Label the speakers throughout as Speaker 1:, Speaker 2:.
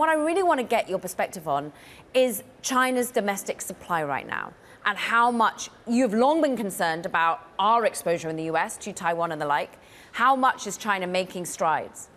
Speaker 1: what I really want to get your perspective on is China's domestic supply right now, and how much you've long been concerned about our exposure in the US to Taiwan and the like. How much is China making strides?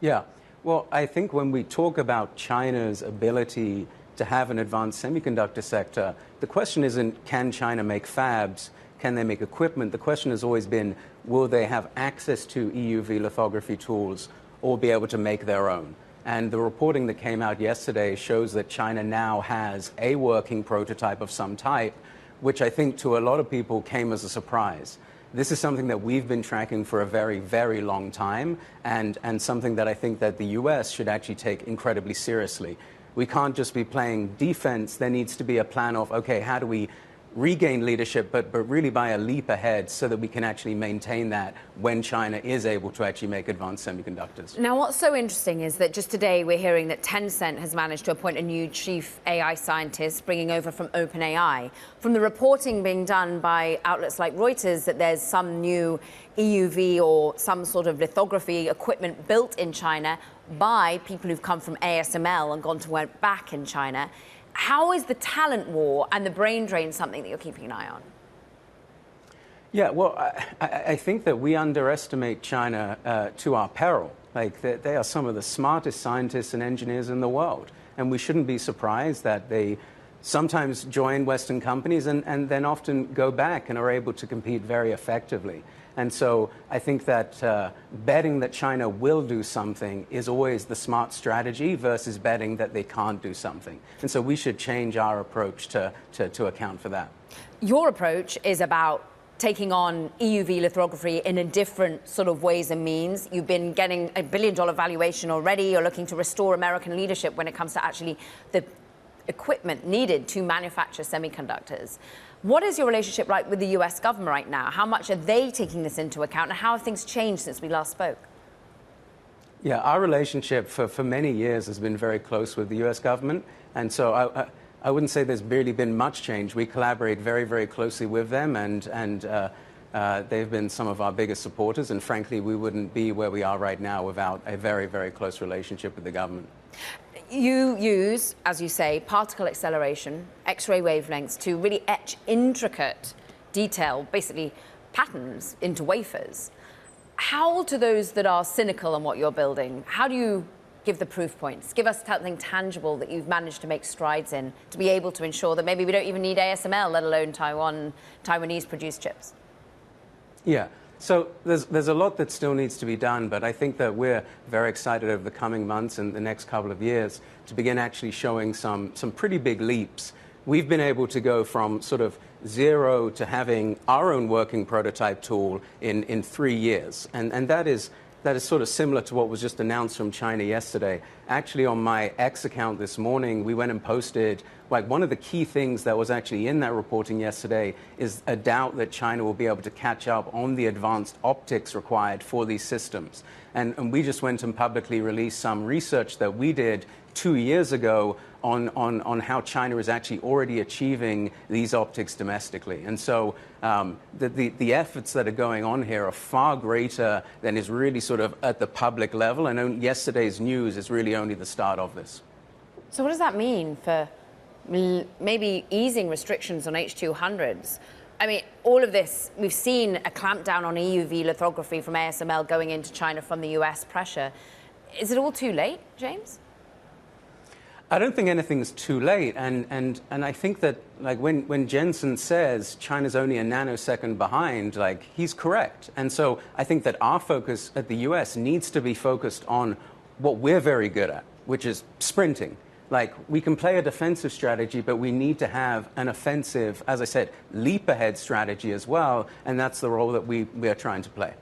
Speaker 2: Yeah, well, I think when we talk about China's ability to have an advanced semiconductor sector, the question isn't, can China make fabs? Can they make equipment? The question has always been, will they have access to EUV lithography tools or be able to make their own? And the reporting that came out yesterday shows that China now has a working prototype of some type, which I think to a lot of people came as a surprise. This is something that we've been tracking for a very, very long time, and something that I think that the US should actually take incredibly seriously. We can't just be playing defense. There needs to be a plan of, okay, how do we regain leadership, but really by a leap ahead so that we can actually maintain that when China is able to actually make advanced semiconductors.
Speaker 1: Now, what's so interesting is that just today we're hearing that Tencent has managed to appoint a new chief AI scientist, bringing over from OpenAI. From the reporting being done by outlets like Reuters that there's some new EUV or some sort of lithography equipment built in China by people who've come from ASML and gone to work back in China. How is the talent war and the brain drain something that you're keeping an eye on?
Speaker 2: Yeah, well, I think that we underestimate China to our peril. Like, they are some of the smartest scientists and engineers in the world. And we shouldn't be surprised that they sometimes join Western companies and then often go back and are able to compete very effectively. And so I think that betting that China will do something is always the smart strategy versus betting that they can't do something. And so we should change our approach to account for that.
Speaker 1: Your approach is about taking on EUV lithography in a different sort of ways and means. You've been getting a $1 billion valuation already. You're looking to restore American leadership when it comes to actually the equipment needed to manufacture semiconductors. What is your relationship like with the US government right now? How much are they taking this into account, and how have things changed since we last spoke?
Speaker 2: Yeah, our relationship for many years has been very close with the US government, and so I wouldn't say there's really been much change. We collaborate very, very closely with them, and they've been some of our biggest supporters, and frankly, we wouldn't be where we are right now without a very, very close relationship with the government.
Speaker 1: You use, as you say, particle acceleration, X-ray wavelengths to really etch intricate detail, basically patterns into wafers. How to those that are cynical on what you're building, how do you give the proof points? Give us something tangible that you've managed to make strides in to be able to ensure that maybe we don't even need ASML, let alone Taiwanese-produced chips.
Speaker 2: Yeah. So there's a lot that still needs to be done, but I think that we're very excited over the coming months and the next couple of years to begin actually showing some pretty big leaps. We've been able to go from sort of zero to having our own working prototype tool in 3 years, and that is sort of similar to what was just announced from China yesterday. Actually, on my X account this morning, we went and posted, like, one of the key things that was actually in that reporting yesterday is a doubt that China will be able to catch up on the advanced optics required for these systems. And we just went and publicly released some research that we did 2 years ago on how China is actually already achieving these optics domestically. And so the efforts that are going on here are far greater than is really sort of at the public level. And yesterday's news is really only the start of this.
Speaker 1: So what does that mean for maybe easing restrictions on H200s? I mean, all of this, we've seen a clampdown on EUV lithography from ASML going into China from the US pressure. Is it all too late, James?
Speaker 2: I don't think anything's too late, and I think that, like, when Jensen says China's only a nanosecond behind, like, he's correct. And so I think that our focus at the US needs to be focused on what we're very good at, which is sprinting. Like, we can play a defensive strategy, but we need to have an offensive, as I said, leap ahead strategy as well, and that's the role that we are trying to play.